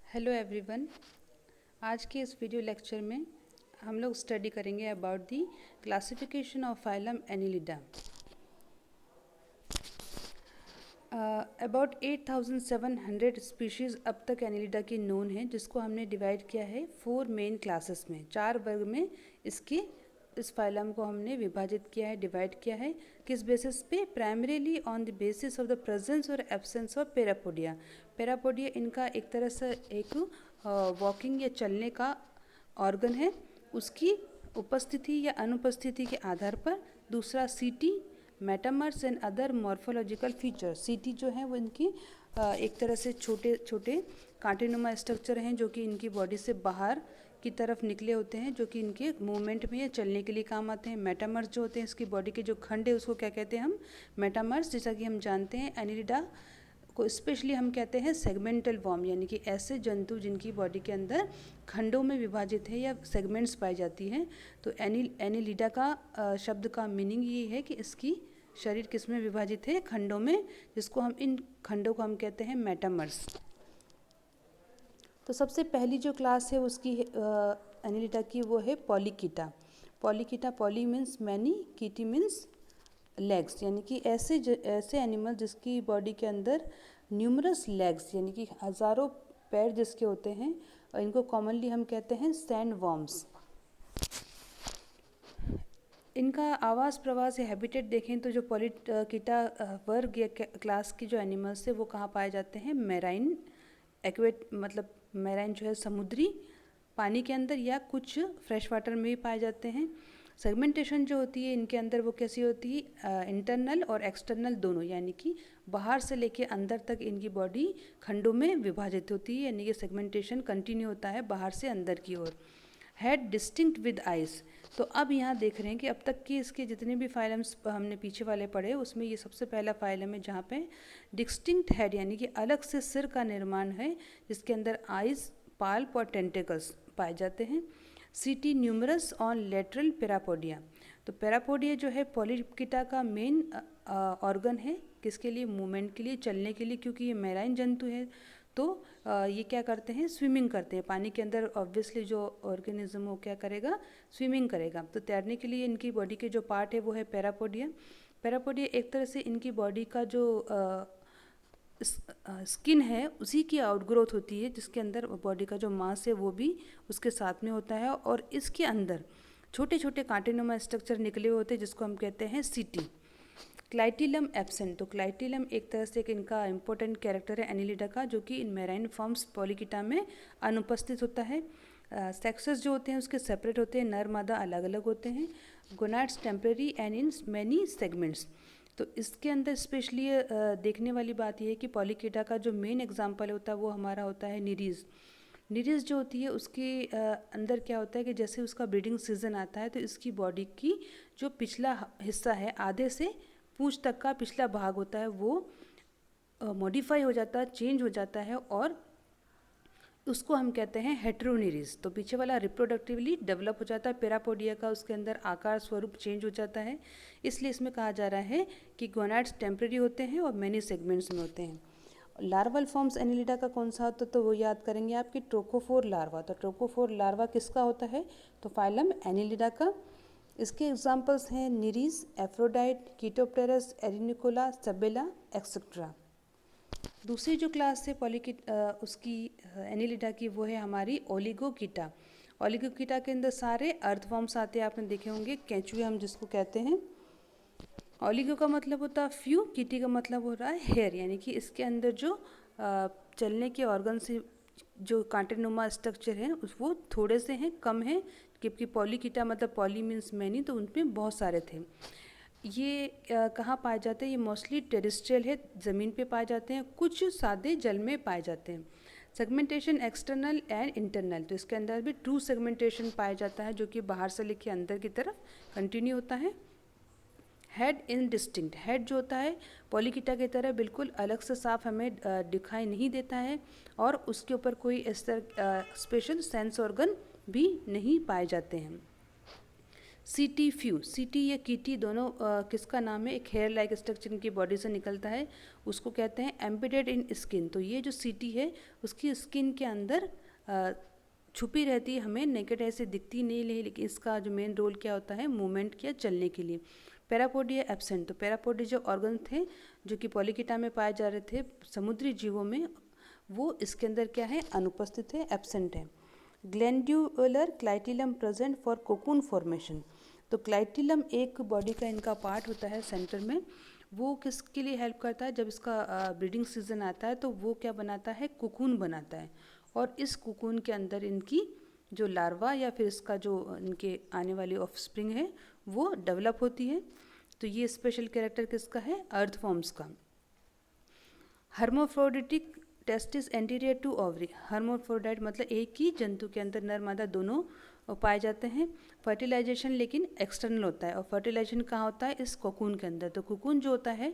Hello everyone. आज के इस वीडियो लेक्चर में हम लोग स्टडी करेंगे about the classification of phylum Annelida. About 8700 species अब तक एनिलिडा की नोन है, जिसको हमने डिवाइड किया है 4 मेन क्लासेस में। 4 वर्ग में इस फाइलम को हमने विभाजित किया है, डिवाइड किया है। किस बेसिस पे? Primarily on the basis of the presence और एब्सेंस ऑफ पैरापोडिया। पैरापोडिया इनका एक तरह से एक वॉकिंग या चलने का ऑर्गन है, उसकी उपस्थिति या अनुपस्थिति के आधार पर। दूसरा सीटी, metamers and other morphological feature. सीटी जो है वो इनकी एक तरह से छोटे छोटे कांटेनुमा स्ट्रक्चर हैं जो कि इनकी बॉडी से बाहर की तरफ निकले होते हैं, जो कि इनके मूवमेंट में या चलने के लिए काम आते हैं। मेटामर्स जो होते हैं, इसकी बॉडी के जो खंड है उसको क्या कहते हैं हम? मेटामर्स। जैसा कि हम जानते हैं एनिलिडा को स्पेशली हम कहते हैं सेगमेंटल वॉर्म, यानी कि ऐसे जंतु जिनकी बॉडी के अंदर खंडों में विभाजित है या सेगमेंट्स पाई जाती हैं। तो एनिलिडा का शब्द का मीनिंग ये है कि इसकी शरीर किस में विभाजित है? खंडों में, जिसको हम इन खंडों को हम कहते हैं मेटामर्स। तो सबसे पहली जो क्लास है उसकी एनिलिडा की वो है Polychaeta. Polychaeta, poly means many, कीटी मीन्स लेग्स, यानी कि ऐसे एनिमल जिसकी बॉडी के अंदर न्यूमरस लेग्स यानी कि हज़ारों पैर जिसके होते हैं, और इनको कॉमनली हम कहते हैं सैंड वॉर्म्स। इनका आवास प्रवास या हैबिटेट देखें तो जो पॉलीकीटा वर्ग या क्लास की जो एनिमल्स है वो कहाँ पाए जाते हैं? मैराइन, एक्वेट मतलब मैराइन जो है समुद्री पानी के अंदर या कुछ फ्रेश वाटर में भी पाए जाते हैं। सेगमेंटेशन जो होती है इनके अंदर वो कैसी होती है? इंटरनल और एक्सटर्नल दोनों, यानी कि बाहर से लेके अंदर तक इनकी बॉडी खंडों में विभाजित होती है, यानी कि सेगमेंटेशन कंटिन्यू होता है बाहर से अंदर की ओर। Head distinct with eyes. तो अब यहाँ देख रहे हैं कि अब तक की इसके जितने भी फाइलम्स हमने पीछे वाले पढ़े उसमें ये सबसे पहला फाइलम है जहाँ पे डिस्टिंक्ट हेड यानी कि अलग से सिर का निर्माण है, जिसके अंदर आइज, पाल्प और टेंटिकल्स पाए जाते हैं। सीटी न्यूमरस ऑन लेटरल पैरापोडिया। तो पैरापोडिया जो है पॉलीकीटा का मेन ऑर्गन है, किसके लिए? मूवमेंट के लिए, चलने के लिए, क्योंकि ये मैराइन जंतु है। तो ये क्या करते हैं? स्विमिंग करते हैं पानी के अंदर। ऑब्वियसली जो ऑर्गेनिज्म वो क्या करेगा? स्विमिंग करेगा। तो तैरने के लिए इनकी बॉडी के जो पार्ट है वो है पैरापोडिया। पैरापोडिया एक तरह से इनकी बॉडी का जो स्किन है उसी की आउटग्रोथ होती है, जिसके अंदर बॉडी का जो मांस है वो भी उसके साथ में होता है, और इसके अंदर छोटे छोटे कांटेनुमा स्ट्रक्चर निकले हुए होते हैं जिसको हम कहते हैं सीटी। क्लाइटिलम एब्सेंट। तो क्लाइटिलम एक तरह से इनका इंपॉर्टेंट कैरेक्टर है एनिलिडा का, जो कि इन मैराइन फॉर्म्स पॉलीकीटा में अनुपस्थित होता है। सेक्सेस जो होते हैं उसके सेपरेट होते हैं, नर मादा अलग अलग होते हैं। Gonads temporary and in many segments. तो इसके अंदर स्पेशली देखने वाली बात यह है कि पॉलीकीटा का जो मेन एग्जाम्पल होता है वो हमारा होता है निरीज। निरीज जो होती है उसके अंदर क्या होता है कि जैसे उसका ब्रीडिंग सीजन आता है तो इसकी बॉडी की जो पिछला हिस्सा है, आधे से पूंछ तक का पिछला भाग होता है, वो मॉडिफाई हो जाता है, चेंज हो जाता है, और उसको हम कहते हैं हेटेरोनिरीज। तो पीछे वाला रिप्रोडक्टिवली डेवलप हो जाता है। पैरापोडिया का उसके अंदर आकार स्वरूप चेंज हो जाता है, इसलिए इसमें कहा जा रहा है कि गोनाड्स टेम्परेरी होते हैं और मैनी सेगमेंट्स में होते हैं। लार्वल फॉर्म्स एनिलिडा का कौन सा होता है? तो वो याद करेंगे आपकी ट्रोकोफोर लार्वा। तो ट्रोकोफोर लार्वा किसका होता है? तो फाइलम एनिलिडा का। इसके एग्जाम्पल्स हैं निरीज, एफ्रोडाइट, कीटोप्टेरस, एरिनिकोला, सबेला एक्सेट्रा। दूसरी जो क्लास है उसकी एनिलिडा की वो है हमारी ओलिगोकीटा। ओलिगोकीटा के अंदर सारे अर्थवॉर्म्स आते हैं, आपने देखे होंगे, केंचुए हम जिसको कहते हैं। ओलिगो का मतलब होता है फ्यू, कीटी का मतलब हो रहा है हेयर, यानी कि इसके अंदर जो चलने के ऑर्गन से जो कांटेनुमा स्ट्रक्चर है वो थोड़े से हैं, कम हैं, जबकि पॉलीकीटा मतलब पॉली मीन्स मैनी, तो उनमें बहुत सारे थे। ये कहाँ पाए जाते हैं? ये मोस्टली टेरेस्ट्रियल है, ज़मीन पे पाए जाते हैं, कुछ सादे जल में पाए जाते हैं। Segmentation external and internal. तो इसके अंदर भी ट्रू सेगमेंटेशन पाया जाता है, जो कि बाहर से लेके अंदर की तरफ कंटिन्यू होता है। Head indistinct. हेड जो होता है पॉलीकीटा की तरह बिल्कुल अलग से साफ हमें दिखाई नहीं देता है, और उसके ऊपर कोई इस तरह स्पेशल सेंस ऑर्गन भी नहीं पाए जाते हैं। सीटी फ्यू, सीटी या कीटी दोनों किसका नाम है? एक हेयर लाइक स्ट्रक्चर इनकी बॉडी से निकलता है, उसको कहते हैं एम्बेडेड इन स्किन। तो ये जो सीटी है उसकी स्किन के अंदर छुपी रहती है, हमें नेकेड ऐसे दिखती नहीं, लेकिन इसका जो मेन रोल क्या होता है? मूवमेंट या चलने के लिए। पैरापोडिया एब्सेंट, तो पैरापोडिया जो ऑर्गन थे जो कि पॉलीकिटा में पाए जा रहे थे समुद्री जीवों में, वो इसके अंदर क्या है? अनुपस्थित है, एब्सेंट है। Glandular clitellum present for cocoon formation, तो क्लाइटिलम एक बॉडी का इनका पार्ट होता है सेंटर में, वो किसके लिए हेल्प करता है? जब इसका ब्रीडिंग सीजन आता है तो वो क्या बनाता है? कोकून बनाता है, और इस कोकून के अंदर इनकी जो लार्वा या फिर इसका जो इनके आने वाली ऑफस्प्रिंग है वो डेवलप होती है। तो ये स्पेशल कैरेक्टर किसका है? अर्थवॉर्म्स का। Hermaphroditic testis anterior to ovary, hermaphrodite मतलब एक ही जंतु के अंदर नर मादा दोनों पाए जाते हैं। फर्टिलाइजेशन लेकिन एक्सटर्नल होता है, और फर्टिलाइजेशन कहाँ होता है? इस कोकून के अंदर। तो कोकून जो होता है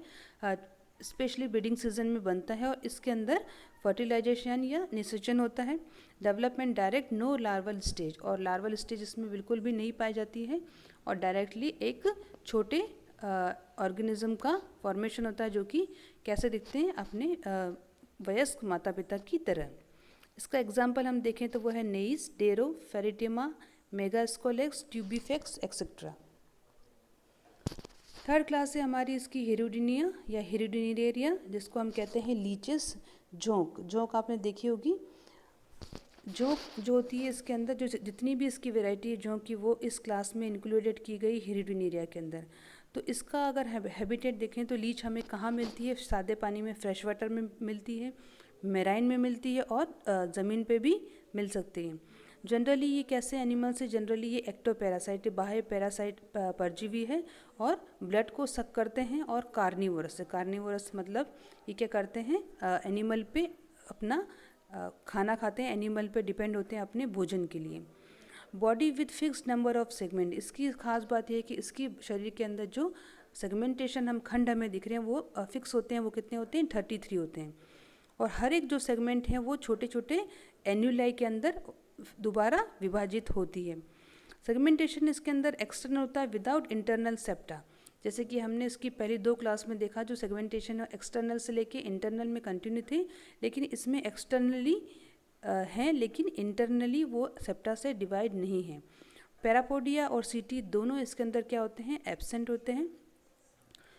स्पेशली ब्रीडिंग सीजन में बनता है, और इसके अंदर फर्टिलाइजेशन या निषेचन होता है। Development direct, no larval stage, और लार्वल स्टेज इसमें बिल्कुल भी नहीं पाई जाती है, और डायरेक्टली एक छोटे ऑर्गेनिज्म का फॉर्मेशन होता है जो कि कैसे दिखते हैं? अपने वयस्क माता पिता की तरह। इसका एग्जाम्पल हम देखें तो वो है नेइस, डेरो, फेरिटेमा, मेगास्कोलेक्स, ट्यूबिफेक्स एक्सेट्रा। थर्ड क्लास है हमारी इसकी हेरोडिनिया या हेरोडिनेरिया, जिसको हम कहते हैं लीचेस, जोंक। जोंक आपने देखी होगी। जोंक जो होती है इसके अंदर जो जितनी भी इसकी वैरायटी है जोंक की, वो इस क्लास में इंक्लूडेड की गई हेरोडिनेरिया के अंदर। तो इसका अगर हैबिटेट देखें तो लीच हमें कहाँ मिलती है? सादे पानी में, फ्रेश वाटर में मिलती है, मेराइन में मिलती है, और ज़मीन पे भी मिल सकती है। जनरली ये कैसे एनिमल्स है? जनरली ये एक्टोपैरासाइट, बाह्य पैरासाइट परजीवी है, और ब्लड को सक करते हैं, और कार्निवोरस है। कार्निवोरस मतलब ये क्या करते हैं? एनिमल पे अपना खाना खाते हैं, एनिमल पे डिपेंड होते हैं अपने भोजन के लिए। Body with fixed number of segment, इसकी खास बात यह है कि इसकी शरीर के अंदर जो सेगमेंटेशन हम खंड हमें दिख रहे हैं वो फिक्स होते हैं। वो कितने होते हैं? 33 होते हैं, और हर एक जो सेगमेंट है वो छोटे छोटे एन्यूलाई के अंदर दोबारा विभाजित होती है। सेगमेंटेशन इसके अंदर एक्सटर्नल होता है विदाउट इंटरनल सेप्टा, जैसे कि हमने इसकी पहली 2 क्लास में देखा, जो सेगमेंटेशन है एक्सटर्नल से लेके इंटरनल में कंटिन्यू थे, लेकिन इसमें एक्सटर्नली हैं लेकिन इंटरनली वो सेप्टा से डिवाइड नहीं है। पैरापोडिया और सीटी दोनों इसके अंदर क्या होते हैं? एब्सेंट होते हैं।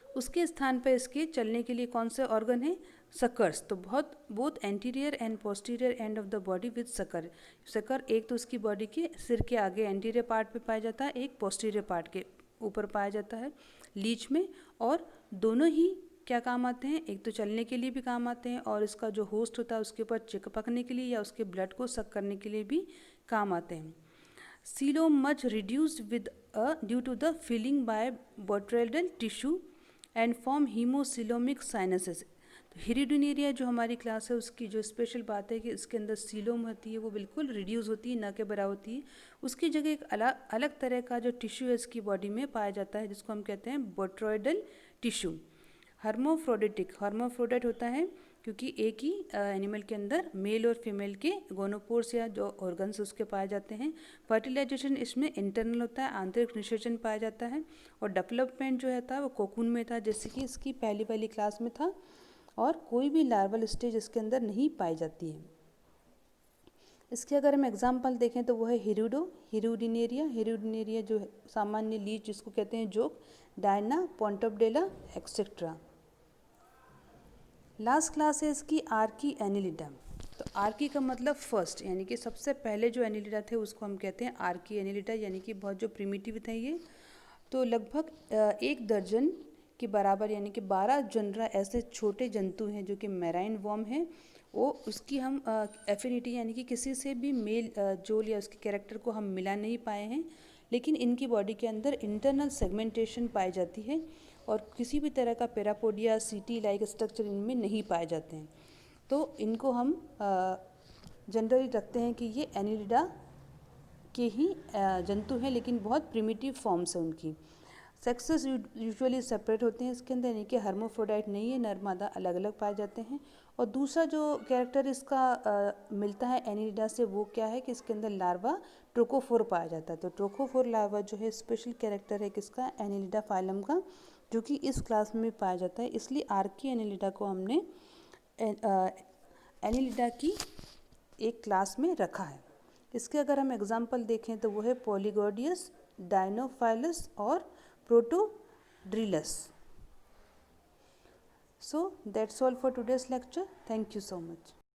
उसके स्थान पर इसके चलने के लिए कौन से ऑर्गन है? सकर्स। तो both anterior and posterior end of the body with sucker. Sucker एक तो उसकी बॉडी के सिर के आगे एंटीरियर पार्ट पे पाया जाता है, एक पोस्टीरियर पार्ट के ऊपर पाया जाता है लीच में, और दोनों ही क्या काम आते हैं? एक तो चलने के लिए भी काम आते हैं, और इसका जो होस्ट होता है उसके ऊपर चिपकने के लिए या उसके ब्लड को सक करने के लिए भी काम आते हैं। Coelom much reduced with due to the filling by botryoidal tissue and form haemocoelomic sinuses. तो हेरिडिनेरिया जो हमारी क्लास है उसकी जो स्पेशल बात है कि इसके अंदर सीलोम होती है, वो बिल्कुल रिड्यूस होती है, न के बराबर होती है। उसकी जगह एक अलग तरह का जो टिश्यू है इसकी बॉडी में पाया जाता है, जिसको हम कहते हैं बोट्रॉइडल टिश्यू। हर्मोफ्रोडिटिक, हर्मोफ्रोडाइट होता है क्योंकि एक ही एनिमल के अंदर मेल और फीमेल के गोनोपोर्स या जो ऑर्गन्स उसके पाए जाते हैं। फर्टिलाइजेशन इसमें इंटरनल होता है, आंतरिक निषेचन पाया जाता है, और डेवलपमेंट जो है वो कोकून में था, जैसे कि इसकी पहली वाली क्लास में था, और कोई भी लार्वल स्टेज इसके अंदर नहीं पाई जाती है। इसके अगर हम एग्जाम्पल देखें तो वो है हेरोडिनेरिया। हेरोडिनेरिया जो है सामान्य लीच जिसको कहते हैं जोक, डायना, पोंटोबडेला एक्सेट्रा। लास्ट क्लास है इसकी आर्की एनिलिडा। तो आर्की का मतलब फर्स्ट, यानी कि सबसे पहले जो एनिलिडा थे उसको हम कहते हैं आर्की एनिलिडा, यानी कि बहुत जो प्रिमिटिव थे ये। तो लगभग 1 दर्जन के बराबर यानी कि 12 जनरा ऐसे छोटे जंतु हैं जो कि मैराइन वॉर्म है। वो उसकी हम एफिनिटी यानी कि किसी से भी मेल जोल या उसके कैरेक्टर को हम मिला नहीं पाए हैं, लेकिन इनकी बॉडी के अंदर इंटरनल सेगमेंटेशन पाई जाती है, और किसी भी तरह का पैरापोडिया सीटी लाइक स्ट्रक्चर इनमें नहीं पाए जाते हैं। तो इनको हम जनरली रखते हैं कि ये एनिलिडा के ही जंतु हैं, लेकिन बहुत प्रिमिटिव फॉर्म्स है उनकी। सेक्सेस यूजुअली सेपरेट होते हैं इसके अंदर, यानी कि हर्मोफ्रोडाइट नहीं है, नर मादा अलग अलग पाए जाते हैं, और दूसरा जो कैरेक्टर इसका मिलता है एनिलिडा से, वो क्या है कि इसके अंदर लार्वा ट्रोकोफोर पाया जाता है। तो ट्रोकोफोर लार्वा जो है स्पेशल कैरेक्टर है किसका, एनिलिडा फाइलम का, जो कि इस क्लास में पाया जाता है। इसलिए आर्की एनिलिडा को हमने एनिलिडा की एक क्लास में रखा है। इसके अगर हम एग्जाम्पल देखें तो वो है पॉलीगोडियस, डायनोफाइलस और प्रोटोड्रिलस। So that's all for today's lecture. Thank you so much.